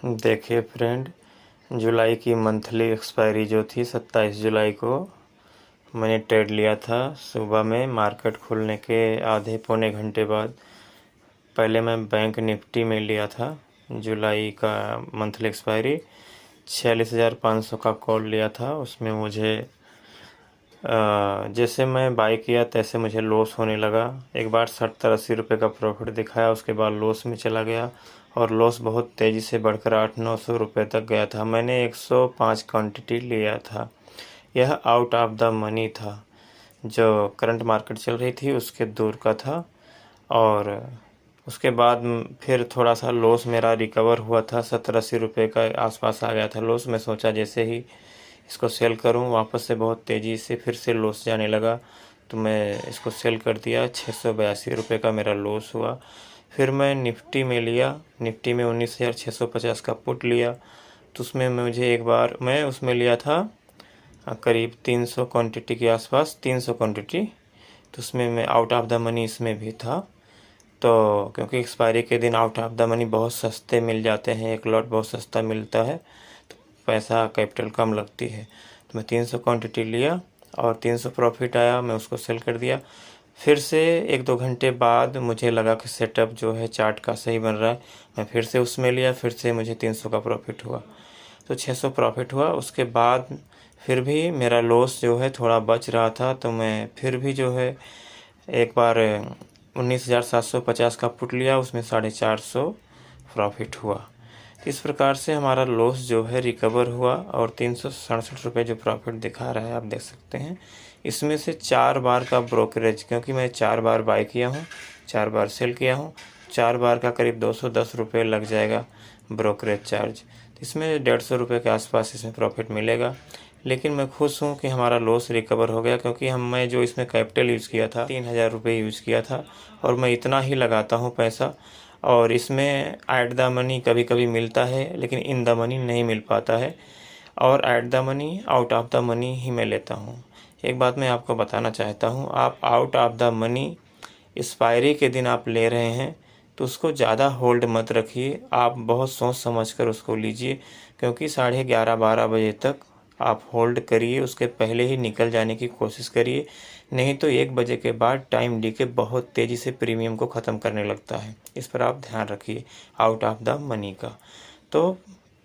देखिए फ्रेंड, जुलाई की monthly expiry जो थी 27 जुलाई को मैंने ट्रेड लिया था। सुबह में मार्केट खुलने के आधे पौने घंटे बाद पहले मैं बैंक निफ्टी में लिया था। जुलाई का मंथली एक्सपायरी 46,500 का कॉल लिया था। उसमें मुझे जैसे मैं बाई किया तैसे मुझे लॉस होने लगा। एक बार 70-80 रुपये का प्रॉफिट दिखाया, उसके बाद लॉस में चला गया और लॉस बहुत तेज़ी से बढ़कर 800-900 रुपये तक गया था। मैंने 105 क्वांटिटी लिया था। यह आउट ऑफ द मनी था, जो करंट मार्केट चल रही थी उसके दूर का था। और उसके बाद फिर थोड़ा सा लॉस मेरा रिकवर हुआ था, 70-80 रुपये का आसपास आ गया था लॉस। मैं सोचा जैसे ही इसको सेल करूं, वापस से बहुत तेज़ी से फिर से लॉस जाने लगा, तो मैं इसको सेल कर दिया। 682 रुपये का मेरा लॉस हुआ। फिर मैं निफ्टी में लिया, निफ्टी में 19,650 का पुट लिया। तो उसमें मुझे एक बार मैं उसमें लिया था करीब 300 क्वांटिटी के आसपास, 300 क्वांटिटी। तो उसमें मैं आउट ऑफ द मनी इसमें भी था। तो क्योंकि एक्सपायरी के दिन आउट ऑफ द मनी बहुत सस्ते मिल जाते हैं, एक लॉट बहुत सस्ता मिलता है, तो पैसा कैपिटल कम लगती है। तो मैं 300 क्वांटिटी लिया और 300 प्रॉफिट आया, मैं उसको सेल कर दिया। फिर से 1-2 घंटे बाद मुझे लगा कि सेटअप जो है चार्ट का सही बन रहा है, मैं फिर से उसमें लिया। फिर से मुझे 300 का प्रॉफिट हुआ, तो 600 प्रॉफिट हुआ। उसके बाद फिर भी मेरा लॉस जो है थोड़ा बच रहा था, तो मैं फिर भी जो है एक बार 19,750 का पुट लिया, उसमें 450 प्रॉफिट हुआ। इस प्रकार से हमारा लॉस जो है रिकवर हुआ और 367 रुपये जो प्रॉफिट दिखा रहा है आप देख सकते हैं। इसमें से 4 बार का ब्रोकरेज, क्योंकि मैं 4 बार बाई किया हूँ, 4 बार सेल किया हूँ, 4 बार का करीब 210 रुपये लग जाएगा ब्रोकरेज चार्ज। तो इसमें 150 रुपये के आसपास इसमें प्रॉफिट मिलेगा। लेकिन मैं खुश हूँ कि हमारा लॉस रिकवर हो गया, क्योंकि मैं जो इसमें कैपिटल यूज़ किया था 3,000 रुपये यूज़ किया था, और मैं इतना ही लगाता हूँ पैसा। और इसमें ऐट द मनी कभी कभी मिलता है, लेकिन इन द मनी नहीं मिल पाता है। और at the money, out of the money ही मैं लेता हूँ। एक बात मैं आपको बताना चाहता हूँ, आप out of the money expiry के दिन आप ले रहे हैं तो उसको ज़्यादा होल्ड मत रखिए, आप बहुत सोच समझ कर उसको लीजिए। क्योंकि 11:30-12 बजे तक आप होल्ड करिए, उसके पहले ही निकल जाने की कोशिश करिए। नहीं तो 1 बजे के बाद टाइम डीके बहुत तेज़ी से प्रीमियम को ख़त्म करने लगता है। इस पर आप ध्यान रखिए, आउट ऑफ द मनी का। तो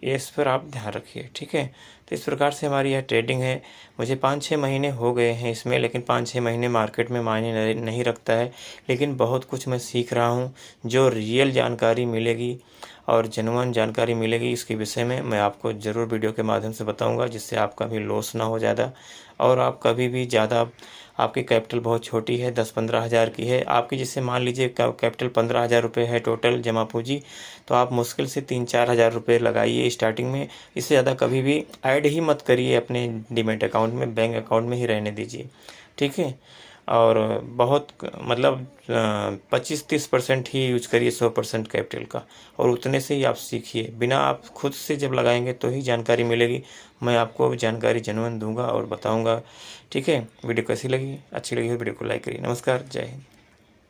इस पर आप ध्यान रखिए, ठीक है। तो इस प्रकार से हमारी यह ट्रेडिंग है। मुझे 5-6 महीने हो गए हैं इसमें, लेकिन 5-6 महीने मार्केट में मायने नहीं रखता है। लेकिन बहुत कुछ मैं सीख रहा हूँ। जो रियल जानकारी मिलेगी और जेन्युइन जानकारी मिलेगी इसके विषय में मैं आपको ज़रूर वीडियो के माध्यम से बताऊंगा, जिससे आपका भी लॉस ना हो ज़्यादा। और आप कभी भी ज़्यादा, आपकी कैपिटल बहुत छोटी है, 10-15 हज़ार की है आपकी, जिससे मान लीजिए कैपिटल 15,000 रुपये है टोटल जमा पूंजी, तो आप मुश्किल से 3-4 हज़ार रुपये लगाइए स्टार्टिंग में। इससे ज़्यादा कभी भी ऐड ही मत करिए अपने डीमैट अकाउंट में, बैंक अकाउंट में ही रहने दीजिए, ठीक है। और बहुत मतलब 25-30% ही यूज करिए 100% कैपिटल का, और उतने से ही आप सीखिए। बिना आप खुद से जब लगाएंगे तो ही जानकारी मिलेगी। मैं आपको जानकारी जेन्युइन दूंगा और बताऊंगा, ठीक है। वीडियो कैसी लगी, अच्छी लगी हो वीडियो को लाइक करिए। नमस्कार, जय हिंद।